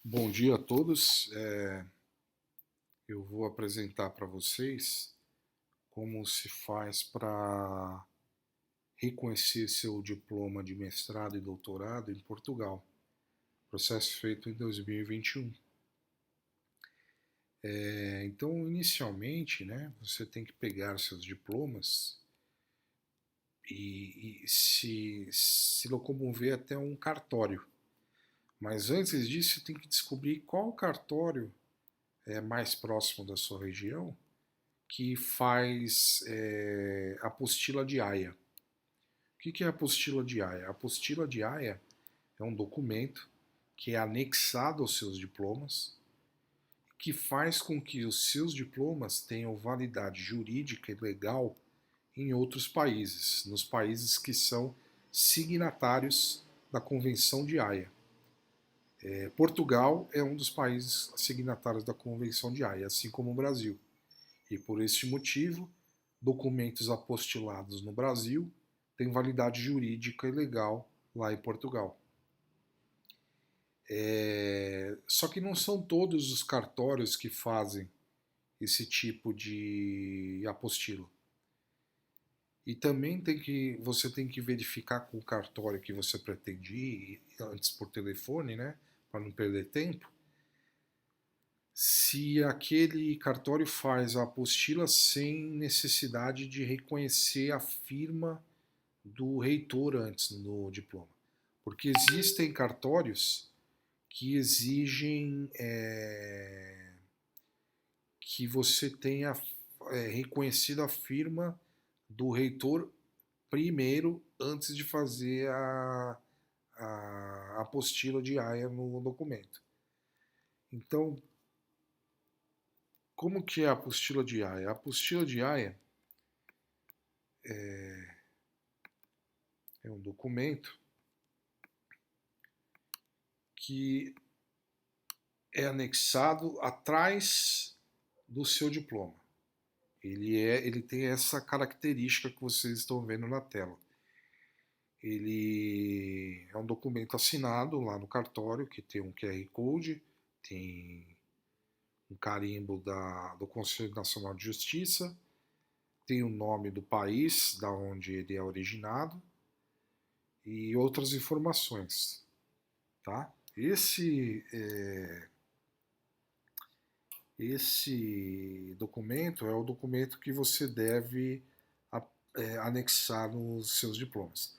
Bom dia a todos. Eu vou apresentar para vocês como se faz para reconhecer seu diploma de mestrado e doutorado em Portugal. Processo feito em 2021. Então, inicialmente, né, você tem que pegar seus diplomas e se locomover até um cartório. Mas antes disso, você tem que descobrir qual cartório é mais próximo da sua região que faz apostila de Haia. O que é a apostila de Haia? A apostila de Haia é um documento que é anexado aos seus diplomas, que faz com que os seus diplomas tenham validade jurídica e legal em outros países, nos países que são signatários da Convenção de Haia. Portugal é um dos países signatários da Convenção de Haia, assim como o Brasil. E por este motivo, documentos apostilados no Brasil têm validade jurídica e legal lá em Portugal. Só que não são todos os cartórios que fazem esse tipo de apostila. E também você tem que verificar com o cartório que você pretende ir, antes por telefone, né, para não perder tempo, se aquele cartório faz a apostila sem necessidade de reconhecer a firma do reitor antes no diploma. Porque existem cartórios que exigem que você tenha reconhecido a firma do reitor primeiro, antes de fazer a apostila de Haia no documento. Então, como que é a apostila de Haia? A apostila de Haia é um documento que é anexado atrás do seu diploma. Ele tem essa característica que vocês estão vendo na tela. Ele é um documento assinado lá no cartório, que tem um QR Code, tem um carimbo do Conselho Nacional de Justiça, tem o nome do país da onde ele é originado e outras informações. Tá? Esse documento é o documento que você deve anexar nos seus diplomas.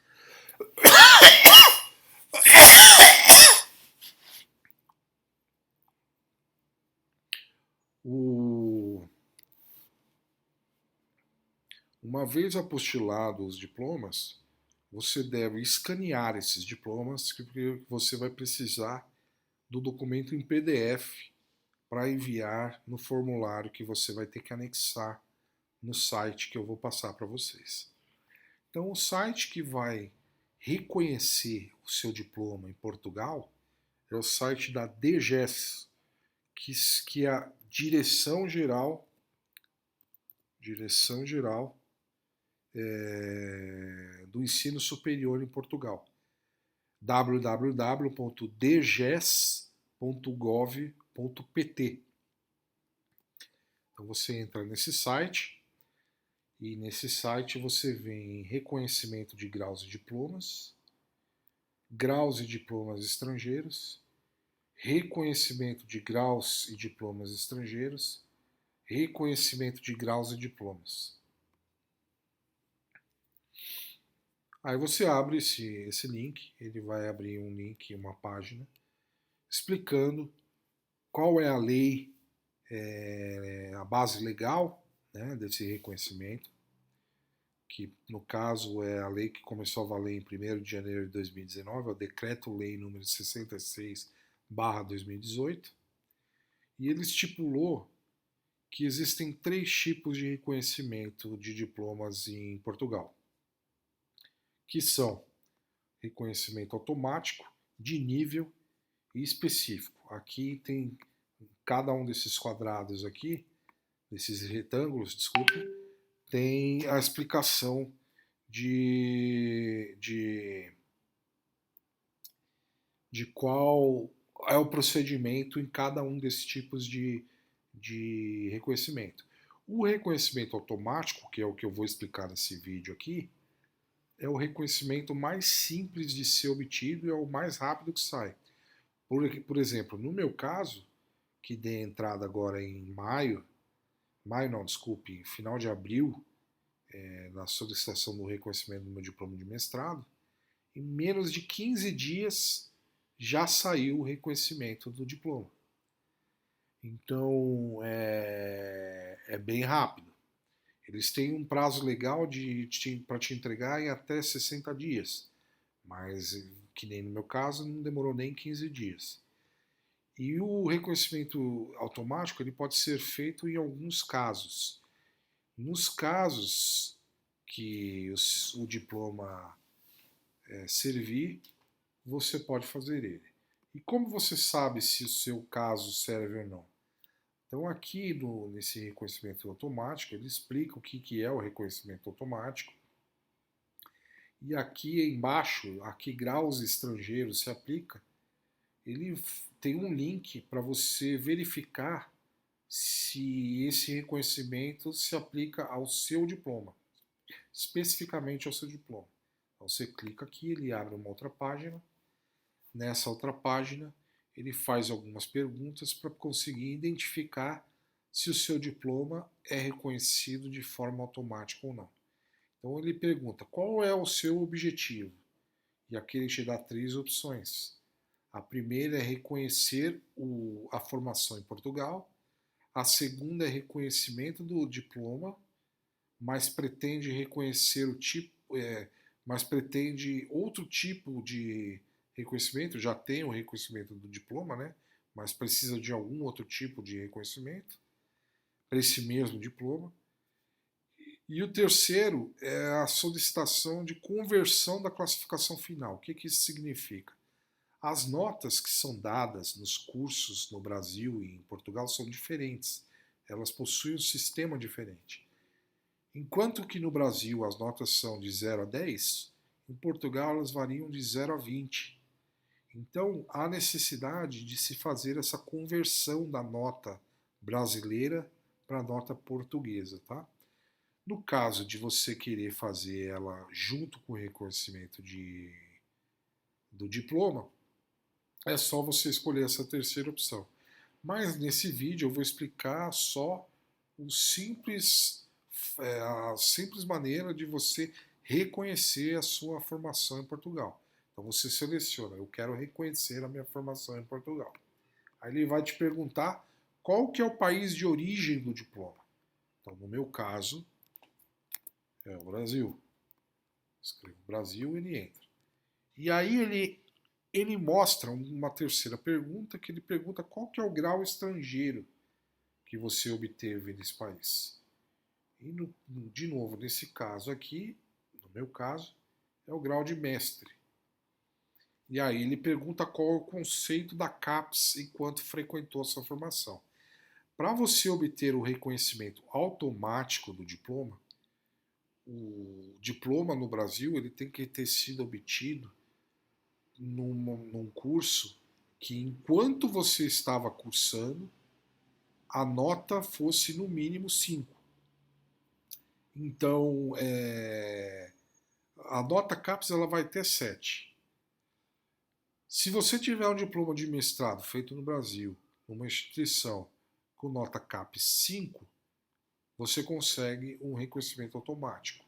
Uma vez apostilados os diplomas, você deve escanear esses diplomas, porque você vai precisar do documento em PDF para enviar no formulário que você vai ter que anexar no site que eu vou passar para vocês. Então, o site que vai reconhecer o seu diploma em Portugal é o site da DGES, que é a Direção Geral do Ensino Superior em Portugal. www.dges.gov.pt. Então você entra nesse site e nesse site você vê reconhecimento de graus e diplomas estrangeiros, reconhecimento de graus e diplomas estrangeiros, reconhecimento de graus e diplomas. Aí você abre esse link, ele vai abrir um link, uma página, explicando qual é a lei, a base legal, né, desse reconhecimento, que no caso é a lei que começou a valer em 1º de janeiro de 2019, é o Decreto-Lei número 66/2018, e ele estipulou que existem 3 tipos de reconhecimento de diplomas em Portugal, que são reconhecimento automático, de nível e específico. Aqui tem cada um desses quadrados aqui, desses retângulos, desculpe, tem a explicação de qual é o procedimento em cada um desses tipos de reconhecimento. O reconhecimento automático, que é o que eu vou explicar nesse vídeo aqui, é o reconhecimento mais simples de ser obtido e é o mais rápido que sai. Por exemplo, no meu caso, que dei entrada agora em maio não, desculpe, em final de abril, na solicitação do reconhecimento do meu diploma de mestrado, em menos de 15 dias já saiu o reconhecimento do diploma. Então é bem rápido. Eles têm um prazo legal para te entregar em até 60 dias, mas que nem no meu caso não demorou nem 15 dias. E o reconhecimento automático ele pode ser feito em alguns casos. Nos casos que o diploma servir, você pode fazer ele. E como você sabe se o seu caso serve ou não? Então aqui nesse reconhecimento automático, ele explica o que é o reconhecimento automático. E aqui embaixo, a que graus estrangeiros se aplica, ele tem um link para você verificar se esse reconhecimento se aplica ao seu diploma, especificamente ao seu diploma. Então você clica aqui, ele abre uma outra página. Nessa outra página, ele faz algumas perguntas para conseguir identificar se o seu diploma é reconhecido de forma automática ou não. Então ele pergunta qual é o seu objetivo e aqui ele te dá 3 opções. A primeira é reconhecer a formação em Portugal, a segunda é reconhecimento do diploma, mas pretende reconhecer o tipo, mas pretende outro tipo de reconhecimento, já tem o reconhecimento do diploma, né? Mas precisa de algum outro tipo de reconhecimento para esse mesmo diploma. E o terceiro é a solicitação de conversão da classificação final. O que isso significa? As notas que são dadas nos cursos no Brasil e em Portugal são diferentes. Elas possuem um sistema diferente. Enquanto que no Brasil as notas são de 0 a 10, em Portugal elas variam de 0 a 20. Então há necessidade de se fazer essa conversão da nota brasileira para a nota portuguesa, tá? No caso de você querer fazer ela junto com o reconhecimento do diploma, é só você escolher essa terceira opção. Mas nesse vídeo eu vou explicar só a simples maneira de você reconhecer a sua formação em Portugal. Então você seleciona, eu quero reconhecer a minha formação em Portugal. Aí ele vai te perguntar qual que é o país de origem do diploma. Então no meu caso é o Brasil. Escrevo Brasil e ele entra. E aí ele mostra uma terceira pergunta, que ele pergunta qual que é o grau estrangeiro que você obteve nesse país. E, de novo, nesse caso aqui, no meu caso, é o grau de mestre. E aí ele pergunta qual é o conceito da CAPES enquanto frequentou essa formação. Para você obter o reconhecimento automático do diploma, o diploma no Brasil ele tem que ter sido obtido num curso que, enquanto você estava cursando, a nota fosse no mínimo 5. Então, a nota CAPES ela vai ter 7. Se você tiver um diploma de mestrado feito no Brasil, numa instituição com nota CAPES 5, você consegue um reconhecimento automático.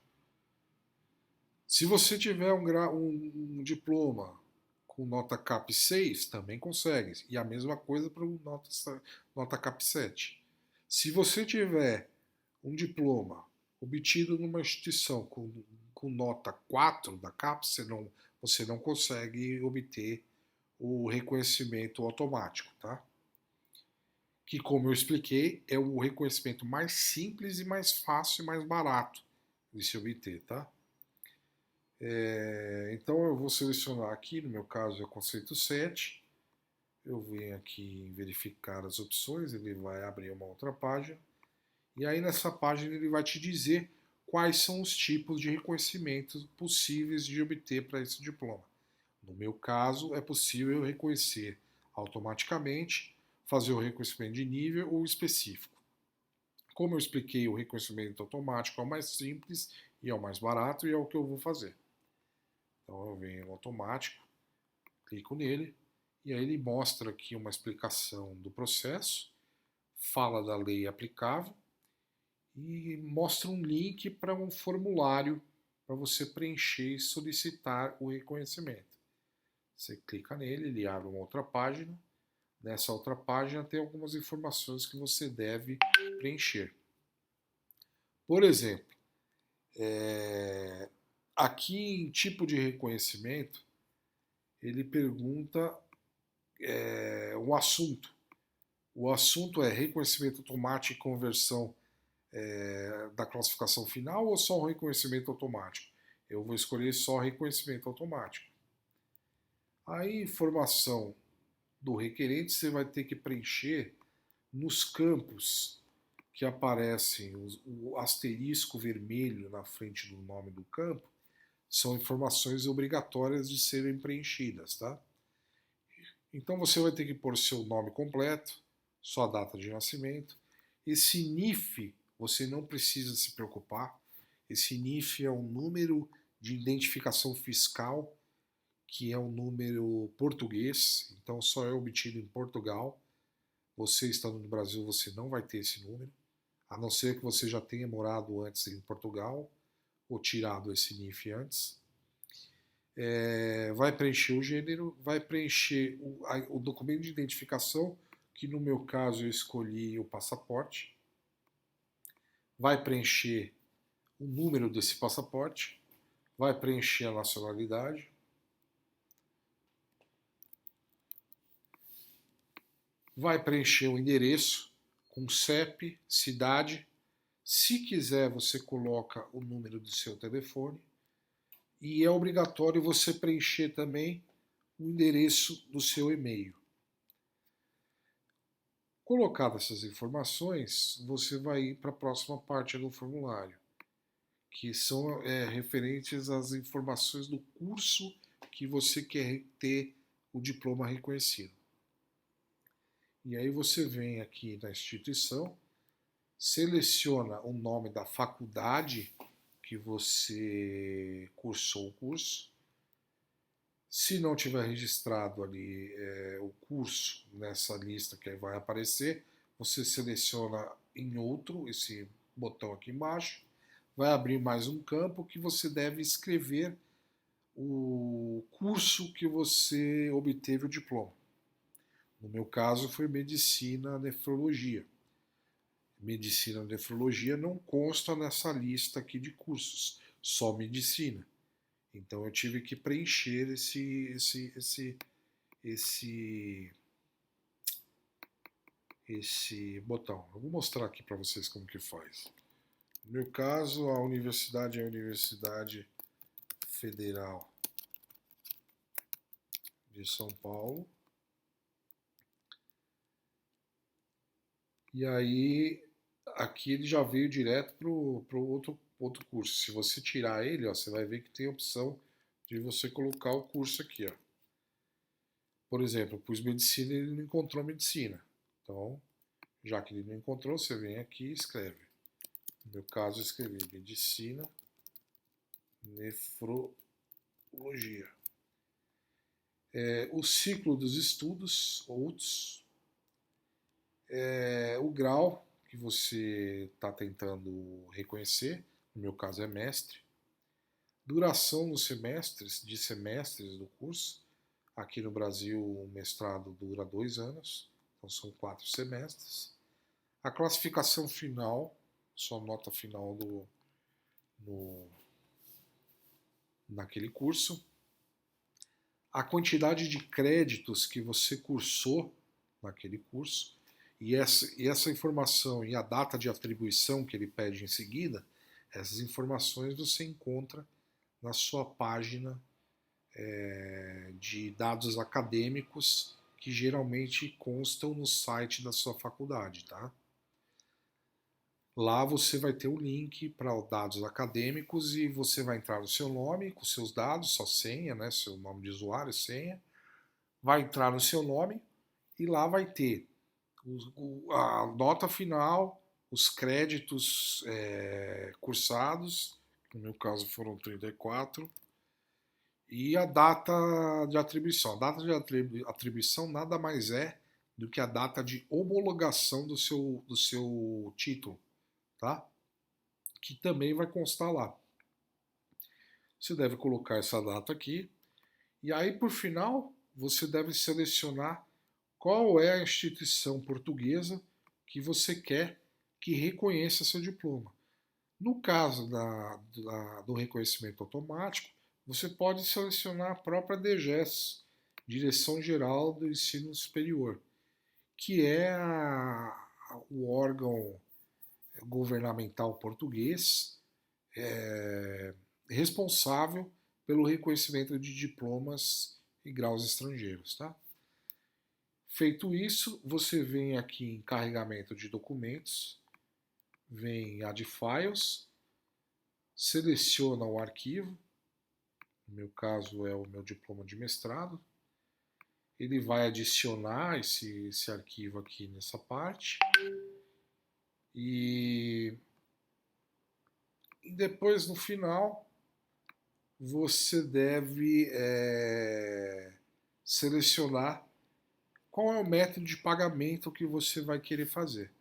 Se você tiver um diploma com nota CAPES 6, também consegue. E a mesma coisa para o nota CAPES 7. Se você tiver um diploma obtido numa instituição com nota 4 da CAPES, você não consegue obter o reconhecimento automático, tá? Que, como eu expliquei, é o reconhecimento mais simples e mais fácil e mais barato de se obter, tá? Então eu vou selecionar aqui, no meu caso é o conceito 7, eu venho aqui em verificar as opções, ele vai abrir uma outra página, e aí nessa página ele vai te dizer quais são os tipos de reconhecimento possíveis de obter para esse diploma. No meu caso, é possível reconhecer automaticamente, fazer o reconhecimento de nível ou específico. Como eu expliquei, o reconhecimento automático é o mais simples e é o mais barato e é o que eu vou fazer. Então eu venho no automático, clico nele e aí ele mostra aqui uma explicação do processo, fala da lei aplicável e mostra um link para um formulário para você preencher e solicitar o reconhecimento. Você clica nele, ele abre uma outra página. Nessa outra página tem algumas informações que você deve preencher. Por exemplo, aqui em tipo de reconhecimento, ele pergunta o assunto. O assunto é reconhecimento automático e conversão da classificação final ou só o reconhecimento automático? Eu vou escolher só reconhecimento automático. A informação do requerente você vai ter que preencher nos campos que aparecem o asterisco vermelho na frente do nome do campo, são informações obrigatórias de serem preenchidas, tá? Então você vai ter que pôr seu nome completo, sua data de nascimento. Esse NIF você não precisa se preocupar. Esse NIF é um número de identificação fiscal, que é um número português, então só é obtido em Portugal. Você estando no Brasil, você não vai ter esse número, a não ser que você já tenha morado antes em Portugal ou tirado esse NIF antes. Vai preencher o gênero, vai preencher o documento de identificação, que no meu caso eu escolhi o passaporte. Vai preencher o número desse passaporte, vai preencher a nacionalidade, vai preencher o endereço com CEP, cidade. Se quiser, você coloca o número do seu telefone. E é obrigatório você preencher também o endereço do seu e-mail. Colocadas essas informações, você vai ir para a próxima parte do formulário, que são referentes às informações do curso que você quer ter o diploma reconhecido. E aí você vem aqui na instituição, seleciona o nome da faculdade que você cursou o curso. Se não tiver registrado ali o curso nessa lista que vai aparecer, você seleciona em outro, esse botão aqui embaixo, vai abrir mais um campo que você deve escrever o curso que você obteve o diploma. No meu caso foi Medicina Nefrologia. Medicina Nefrologia não consta nessa lista aqui de cursos, só Medicina. Então eu tive que preencher esse botão. Eu vou mostrar aqui para vocês como que faz. No meu caso, a universidade é a Universidade Federal de São Paulo. E aí, aqui ele já veio direto para o outro curso. Se você tirar ele, ó, você vai ver que tem a opção de você colocar o curso aqui. Ó. Por exemplo, eu pus medicina e ele não encontrou medicina. Então, já que ele não encontrou, você vem aqui e escreve. No meu caso, eu escrevi medicina, nefrologia. O ciclo dos estudos, outros, o grau que você está tentando reconhecer, no meu caso é mestre, duração dos semestres do curso. Aqui no Brasil, o mestrado dura 2 anos, então são 4 semestres. A classificação final, sua nota final naquele curso. A quantidade de créditos que você cursou naquele curso. E essa informação e a data de atribuição que ele pede em seguida, essas informações você encontra na sua página de dados acadêmicos que geralmente constam no site da sua faculdade, tá? Lá você vai ter um link para os dados acadêmicos e você vai entrar no seu nome com seus dados, sua senha, né, seu nome de usuário, senha, vai entrar no seu nome e lá vai ter a nota final, os créditos cursados, no meu caso foram 34, e a data de atribuição. A data de atribuição nada mais é do que a data de homologação do seu título, tá? Que também vai constar lá. Você deve colocar essa data aqui, e aí por final você deve selecionar qual é a instituição portuguesa que você quer que reconheça seu diploma. No caso do reconhecimento automático, você pode selecionar a própria DGES, Direção Geral do Ensino Superior, que é o órgão governamental português responsável pelo reconhecimento de diplomas e graus estrangeiros. Tá? Feito isso, você vem aqui em carregamento de documentos, vem em Add Files, seleciona o arquivo, no meu caso é o meu diploma de mestrado, ele vai adicionar esse arquivo aqui nessa parte e depois no final você deve selecionar qual é o método de pagamento que você vai querer fazer.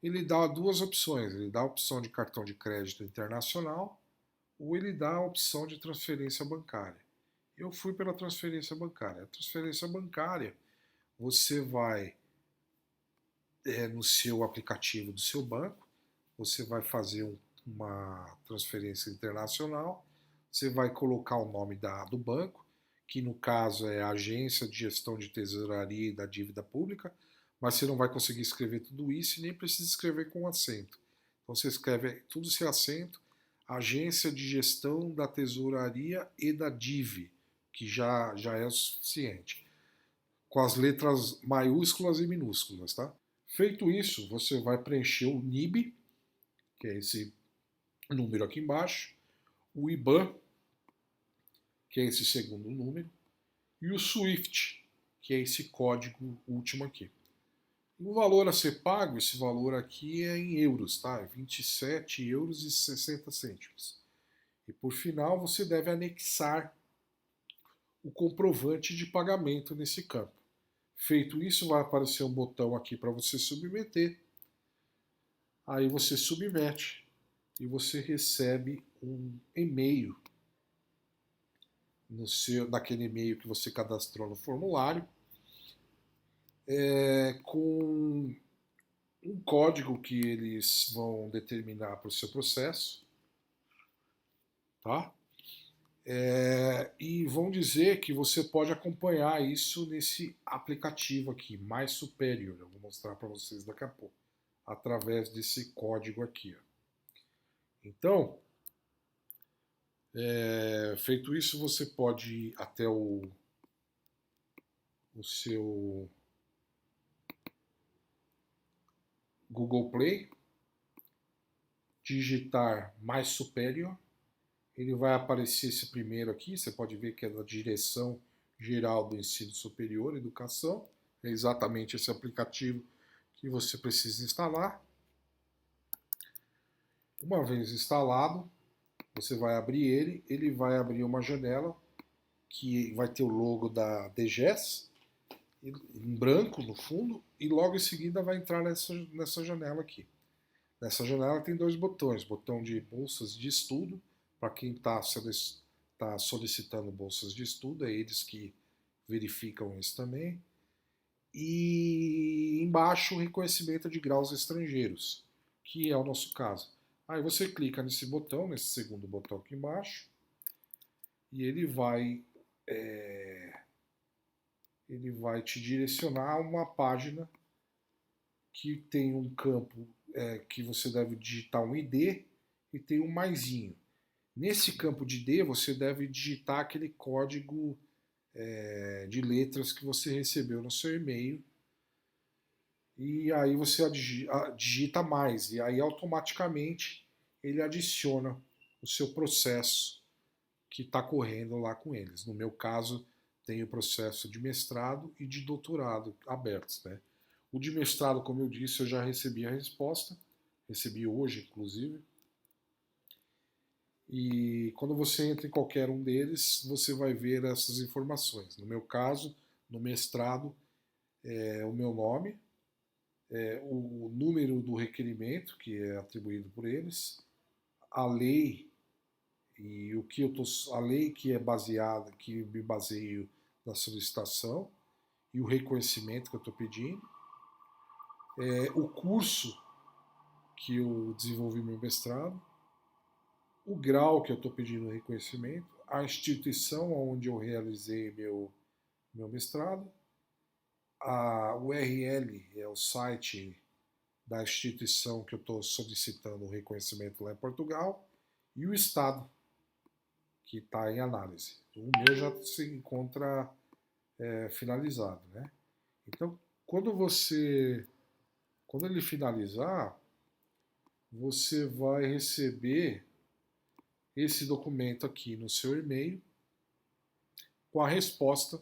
Ele dá duas opções, ele dá a opção de cartão de crédito internacional ou ele dá a opção de transferência bancária. Eu fui pela transferência bancária. A transferência bancária, você vai no seu aplicativo do seu banco, você vai fazer uma transferência internacional, você vai colocar o nome do banco, que no caso é a Agência de Gestão de Tesouraria e da Dívida Pública, mas você não vai conseguir escrever tudo isso e nem precisa escrever com acento. Então você escreve tudo sem acento, Agência de Gestão da Tesouraria e da DIV, que já é o suficiente, com as letras maiúsculas e minúsculas, tá? Feito isso, você vai preencher o NIB, que é esse número aqui embaixo, o IBAN, que é esse segundo número, e o SWIFT, que é esse código último aqui. E o valor a ser pago, esse valor aqui é em euros, tá? É 27 euros e 60 cêntimos. E por final, você deve anexar o comprovante de pagamento nesse campo. Feito isso, vai aparecer um botão aqui para você submeter. Aí você submete e você recebe um e-mail naquele e-mail que você cadastrou no formulário, com um código que eles vão determinar para o seu processo, tá? E vão dizer que você pode acompanhar isso nesse aplicativo aqui, Mais Superior. Eu vou mostrar para vocês daqui a pouco, através desse código aqui. Ó. Então, feito isso, você pode ir até o seu Google Play, digitar Mais Superior, ele vai aparecer esse primeiro aqui, você pode ver que é da Direção Geral do Ensino Superior, Educação, é exatamente esse aplicativo que você precisa instalar. Uma vez instalado, você vai abrir ele vai abrir uma janela que vai ter o logo da DGES, em branco no fundo, e logo em seguida vai entrar nessa janela aqui. Nessa janela tem dois botões, botão de bolsas de estudo, para quem está solicitando bolsas de estudo, é eles que verificam isso também. E embaixo o reconhecimento de graus estrangeiros, que é o nosso caso. Aí você clica nesse botão, nesse segundo botão aqui embaixo, e ele vai te direcionar a uma página que tem um campo que você deve digitar um ID e tem um maisinho. Nesse campo de ID você deve digitar aquele código de letras que você recebeu no seu e-mail e aí você digita mais e aí automaticamente ele adiciona o seu processo que está correndo lá com eles. No meu caso tem o processo de mestrado e de doutorado abertos, né? O de mestrado, como eu disse, eu já recebi a resposta, recebi hoje, inclusive. E quando você entra em qualquer um deles, você vai ver essas informações. No meu caso, no mestrado, é o meu nome, o número do requerimento, que é atribuído por eles, a lei e o que eu tô, a lei que é baseada, que me baseio na solicitação e o reconhecimento que eu estou pedindo, o curso que eu desenvolvi meu mestrado, o grau que eu estou pedindo reconhecimento, a instituição onde eu realizei meu mestrado, a URL é o site da instituição que eu estou solicitando o reconhecimento lá em Portugal, e o estado que está em análise. O meu já se encontra finalizado, né? Então, quando ele finalizar, você vai receber esse documento aqui no seu e-mail com a resposta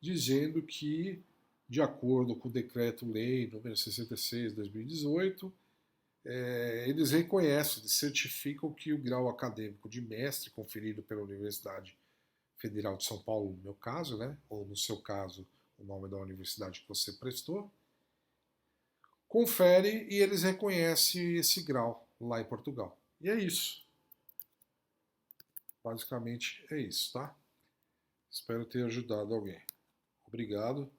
dizendo que, de acordo com o Decreto-Lei número 66 de 2018, eles reconhecem, eles certificam que o grau acadêmico de mestre conferido pela Universidade Federal de São Paulo, no meu caso, né, ou no seu caso, o nome da universidade que você prestou, confere e eles reconhecem esse grau lá em Portugal. E é isso. Basicamente é isso, tá? Espero ter ajudado alguém. Obrigado.